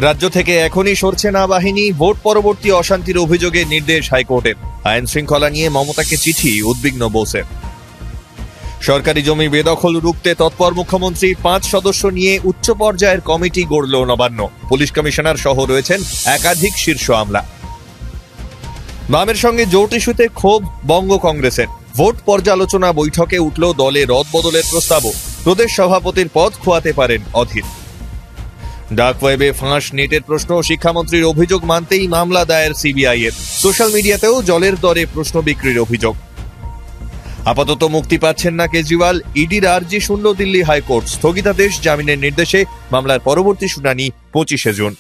রাজ্য থেকে এখনই সরছে না বাহিনী, ভোট পরবর্তী অশান্তির অভিযোগে নির্দেশ হাইকোর্টের। আইন শৃঙ্খলা নিয়ে মমতাকে চিঠি, উদ্বিগ্ন বোসের। সরকারি জমি বেদখল রুখতে তৎপর মুখ্যমন্ত্রী, 5 সদস্য নিয়ে উচ্চ পর্যায়ের কমিটি গড়ল নবান্ন। পুলিশ কমিশনার সহ রয়েছেন একাধিক শীর্ষ আমলা। বামের সঙ্গে জোট ইস্যুতে ক্ষোভ বঙ্গ কংগ্রেসের। ভোট পর্যালোচনা বৈঠকে উঠল দলে রদবদলের প্রস্তাবও। প্রদেশ সভাপতির পদ খোয়াতে পারেন অধীর। ডার্ক ওয়েবে ফাঁস, নেটের প্রশ্ন, শিক্ষামন্ত্রীর অভিযোগ মানতেই মামলা দায়ের সিবিআই এর। সোশ্যাল মিডিয়াতেও জলের দরে প্রশ্ন বিক্রির অভিযোগ। আপাতত মুক্তি পাচ্ছেন না কেজরিওয়াল। ইডির আর্জি শুনল দিল্লি হাইকোর্ট। স্থগিতাদেশ জামিনের নির্দেশে মামলার পরবর্তী শুনানি 25 জুন।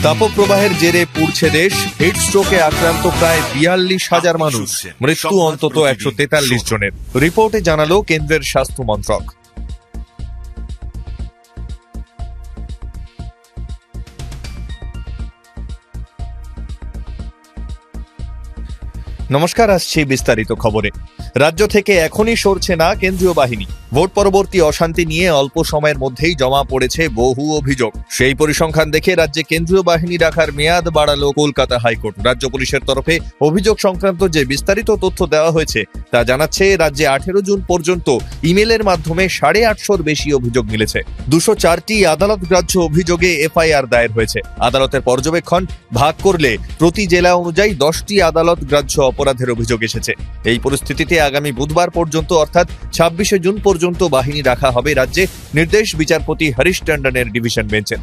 তাপপ্রবাহের জেরে পুড়ছে দেশ। হিট স্ট্রোকে আক্রান্ত প্রায় 42,000 মানুষ, মৃত্যু অন্তত 143 জনের, রিপোর্টে জানালো কেন্দ্রের স্বাস্থ্য মন্ত্রক। নমস্কার, আসছি বিস্তারিত খবরে। রাজ্য থেকে এখনই সরছে না কেন্দ্রীয় বাহিনী। ভোট পরবর্তী অশান্তি নিয়ে অল্প সময়ের মধ্যেই জমা পড়েছে বহু অভিযোগ। সেই পরিসংখ্যান দেখে রাজ্যে কেন্দ্রীয় বাহিনী রাখার মেয়াদ বাড়ালো কলকাতা হাইকোর্ট। রাজ্য পুলিশের তরফে অভিযোগ সংক্রান্ত যে বিস্তারিত তথ্য দেওয়া হয়েছে তা জানাচ্ছে, রাজ্যে 18 জুন পর্যন্ত ইমেলের মাধ্যমে 850-র বেশি অভিযোগ মিলেছে। 204টি আদালত গ্রাহ্য অভিযোগে এফআইআর দায়ের হয়েছে। আদালতের পর্যবেক্ষণ ভাগ করলে প্রতি জেলা অনুযায়ী 10টি আদালত গ্রাহ্য অপরাধের অভিযোগ এসেছে। এই পরিস্থিতিতে আগামী বুধবার পর্যন্ত অর্থাৎ 26 জুন পর্যন্ত বাহিনী রাখা হবে রাজ্যে, নির্দেশ বিচারপতি হরিশ টন্ডনের ডিভিশন বেঞ্চের।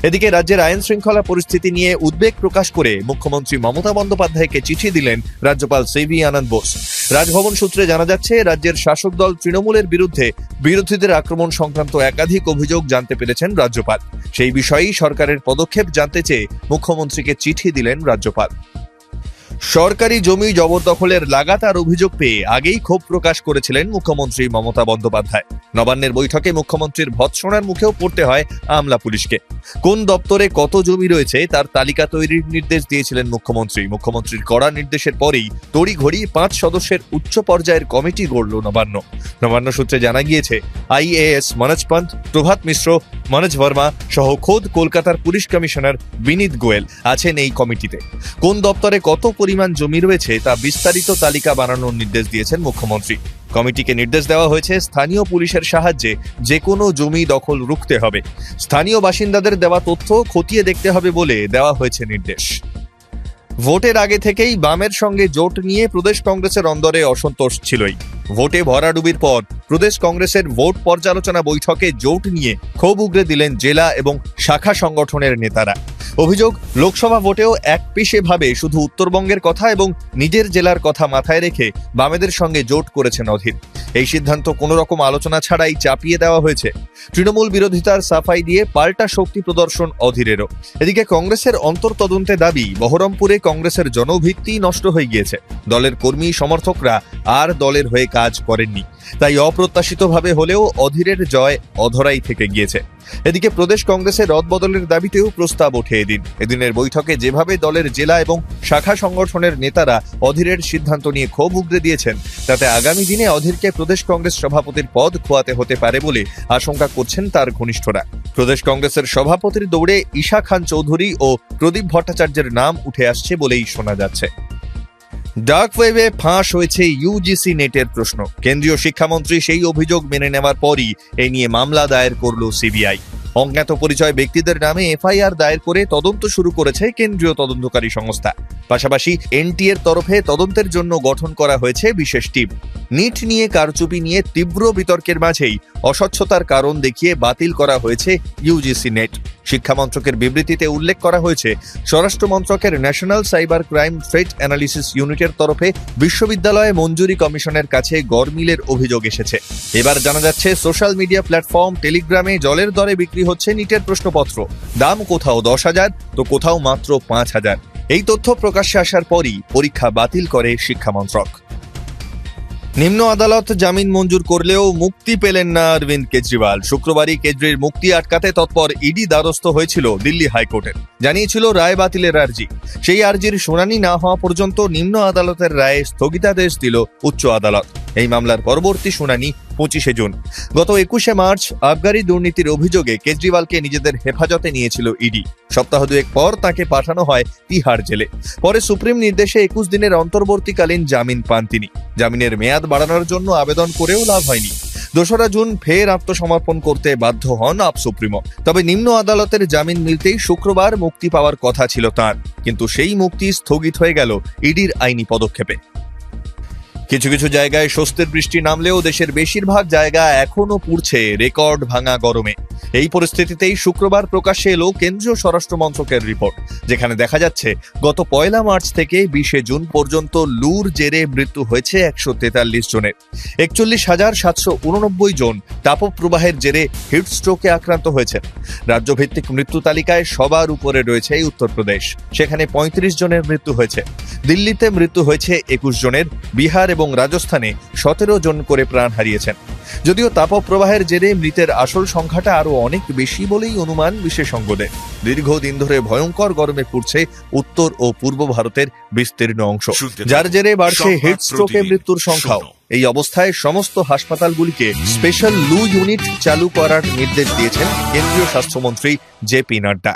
এদিকে রাজ্যের আইন শৃঙ্খলা পরিস্থিতি নিয়ে উদ্বেগ প্রকাশ করে মুখ্যমন্ত্রী মমতা বন্দ্যোপাধ্যায়কে চিঠি দিলেন রাজ্যপাল সিভি আনন্দ বোস। রাজভবন সূত্রে জানা যাচ্ছে, রাজ্যের শাসক দল তৃণমূলের বিরুদ্ধে বিরোধীদের আক্রমণ সংক্রান্ত একাধিক অভিযোগ জানতে পেরেছেন রাজ্যপাল। সেই বিষয়েই সরকারের পদক্ষেপ জানতে চেয়ে মুখ্যমন্ত্রীকে চিঠি দিলেন রাজ্যপাল। সরকারি জমি জবরদখলের লাগাতার অভিযোগ পেয়ে আগেই ক্ষোভ প্রকাশ করেছিলেন মুখ্যমন্ত্রী মমতা বন্দ্যোপাধ্যায়। নবান্নের বৈঠকে মুখ্যমন্ত্রীর ভৎসনার মুখেও পড়তে হয় আমলা পুলিশকে। কোন দপ্তরে কত জমি রয়েছে তার তালিকা তৈরির নির্দেশ দিয়েছিলেন মুখ্যমন্ত্রী। মুখ্যমন্ত্রীর কড়া নির্দেশের পরেই তড়িঘড়ি 5 সদস্যের উচ্চ পর্যায়ের কমিটি গড়ল নবান্ন। নবান্ন সূত্রে জানা গিয়েছে, আইএএস মনোজ পন্থ, প্রভাত মিশ্র, মনোজ বর্মা সহ খোদ কলকাতার পুলিশ কমিশনার বিনীত গোয়েল আছেন এই কমিটিতে। কোন দপ্তরে কত পরিমাণ জমি রয়েছে তা বিস্তারিত তালিকা বানানোর নির্দেশ দিয়েছেন মুখ্যমন্ত্রী। কমিটিকে নির্দেশ দেওয়া হয়েছে, স্থানীয় পুলিশের সাহায্যে যে কোনো জমি দখল রুখতে হবে। স্থানীয় বাসিন্দাদের দেওয়া তথ্য খতিয়ে দেখতে হবে বলে দেওয়া হয়েছে নির্দেশ। ভোটের আগে থেকেই বামের সঙ্গে জোট নিয়ে প্রদেশ কংগ্রেসের অন্দরে অসন্তোষ ছিলই। ভোটে ভরাডুবির পর প্রদেশ কংগ্রেসের ভোট পর্যালোচনা বৈঠকে জোট নিয়ে ক্ষোভ উগরে দিলেন জেলা এবং শাখা সংগঠনের নেতারা। অভিযোগ, লোকসভা ভোটেও একপেশে ভাবে শুধু উত্তরবঙ্গের কথা এবং নিজের জেলার কথা মাথায় রেখে বামেদের সঙ্গে জোট করেছেন অধীর। এই সিদ্ধান্ত কোনো রকম আলোচনা ছাড়াই চাপিয়ে দেওয়া হয়েছে। তৃণমূল বিরোধিতার সাফাই দিয়ে পাল্টা শক্তি প্রদর্শন অধীরেরও। এদিকে কংগ্রেসের অন্তর্তদন্তে দাবি, বহরমপুরে কংগ্রেসের জনভিত্তি নষ্ট হয়ে গিয়েছে। দলের কর্মী সমর্থকরা আর দলের হয়ে কাজ করেননি, তাই অপ্রত্যাশিতভাবে হলেও অধীরের জয় অধরাই থেকে গিয়েছে। এদিকে প্রদেশ কংগ্রেসের রদবদলের দাবিতেও প্রস্তাব ওঠে এদিনের বৈঠকে। যেভাবে দলের জেলা এবং শাখা সংগঠনের নেতারা অধীরের সিদ্ধান্ত নিয়ে ক্ষোভ উগরে দিয়েছেন, তাতে আগামী দিনে অধীরকে প্রদেশ কংগ্রেস সভাপতির পদ খোয়াতে হতে পারে বলে আশঙ্কা করছেন তার ঘনিষ্ঠরা। প্রদেশ কংগ্রেসের সভাপতির দৌড়ে ঈশা খান চৌধুরী ও প্রদীপ ভট্টাচার্যের নাম উঠে আসছে বলেই শোনা যাচ্ছে। ডার্ক ওয়েবে ফাঁস হয়েছে ইউজিসি নেটের প্রশ্ন। কেন্দ্রীয় শিক্ষামন্ত্রী সেই অভিযোগ মেনে নেওয়ার পরই এই নিয়ে মামলা দায়ের করল সিবিআই। অজ্ঞাত পরিচয় ব্যক্তিদের নামে এফআইআর দায়ের করে তদন্ত শুরু করেছে কেন্দ্রীয় তদন্তকারী সংস্থা। পাশাপাশি এনটিএর তরফে তদন্তের জন্য গঠন করা হয়েছে বিশেষ টিম। নিট নিয়ে কারচুপি নিয়ে তীব্র বিতর্কের মাঝেই অস্বচ্ছতার কারণ দেখিয়ে বাতিল করা হয়েছে ইউজিসি নেট। শিক্ষা মন্ত্রকের বিবৃতিতে উল্লেখ করা হয়েছে, স্বরাষ্ট্র মন্ত্রকের national cyber crime threat analysis ইউনিটের তরফে বিশ্ববিদ্যালয় মঞ্জুরি কমিশনের কাছে গরমিলের অভিযোগ এসেছে। এবার জানা যাচ্ছে, সোশ্যাল মিডিয়া প্ল্যাটফর্ম টেলিগ্রামে জলের দরে বিক্রি হচ্ছে নিটের প্রশ্নপত্র। দাম কোথাও 10,000 তো কোথাও মাত্র 5,000। এই তথ্য প্রকাশ্যে আসার পরই পরীক্ষা বাতিল করে শিক্ষা মন্ত্রক। নিম্ন আদালত জামিন মঞ্জুর করলেও মুক্তি পেলেন না অরবিন্দ কেজরিওয়াল। শুক্রবারই কেজরির মুক্তি আটকাতে তৎপর ইডি দ্বারস্থ হয়েছিল দিল্লি হাইকোর্টের। জানিয়েছিল রায় বাতিলের আর্জি। সেই আর্জির শুনানি না হওয়া পর্যন্ত নিম্ন আদালতের রায়ে স্থগিতাদেশ দিল উচ্চ আদালত। এই মামলার পরবর্তী শুনানি 25 জুন। গত 21 মার্চ আবগারি দুর্নীতির অভিযোগে কেজরিওয়ালকে নিজেদের হেফাজতে নিয়েছিল ইডি। সপ্তাহ দুয়েক পর তাকে পাঠানো হয় তিহাড় জেলে। পরে সুপ্রিম নির্দেশে 21 দিনের অন্তর্বর্তীকালীন জামিন পান তিনি। জামিনের মেয়াদ বাড়ানোর জন্য আবেদন করেও লাভ হয়নি। 2 জুন ফের আত্মসমর্পণ করতে বাধ্য হন আপ সুপ্রিমো। তবে নিম্ন আদালতের জামিন মিলতেই শুক্রবার মুক্তি পাওয়ার কথা ছিল তার, কিন্তু সেই মুক্তি স্থগিত হয়ে গেল ইডির আইনি পদক্ষেপে। কিছু কিছু জায়গায় স্বস্তির বৃষ্টি নামলেও দেশের বেশিরভাগ জায়গা এখনো পুড়ছে রেকর্ড ভাঙা গরমে। এই পরিস্থিতিতেই শুক্রবার প্রকাশ্যে এলো কেন্দ্রীয় স্বরাষ্ট্র মন্ত্রকের রিপোর্ট, যেখানে দেখা যাচ্ছে গত 1 মার্চ থেকে 20 জুন পর্যন্ত লুর জেরে মৃত্যু হয়েছে 143 জনের। 41,789 জন তাপপ্রবাহের জেরে হিটস্ট্রোকে আক্রান্ত হয়েছে। রাজ্যভিত্তিক মৃত্যু তালিকায় সবার উপরে রয়েছে উত্তরপ্রদেশ, সেখানে 35 জনের মৃত্যু হয়েছে। দিল্লিতে মৃত্যু হয়েছে 21 জনের। বিহার এবং রাজস্থানে 17 জন করে প্রাণ হারিয়েছেন। যদিও তাপপ্রবাহের জেরে মৃতের আসল সংখ্যাটা আরো অনেক বেশি বলেই অনুমান বিশেষজ্ঞদের। দীর্ঘদিন ধরে ভয়ঙ্কর গরমে পুড়ছে উত্তর ও পূর্ব ভারতের বিস্তীর্ণ অংশ, যার জেরে বাড়ছে হিটস্ট্রোকে মৃত্যুর সংখ্যাও। এই অবস্থায় সমস্ত হাসপাতালগুলিকে স্পেশাল লু ইউনিট চালু করার নির্দেশ দিয়েছেন কেন্দ্রীয় স্বাস্থ্যমন্ত্রী জেপি নাড্ডা।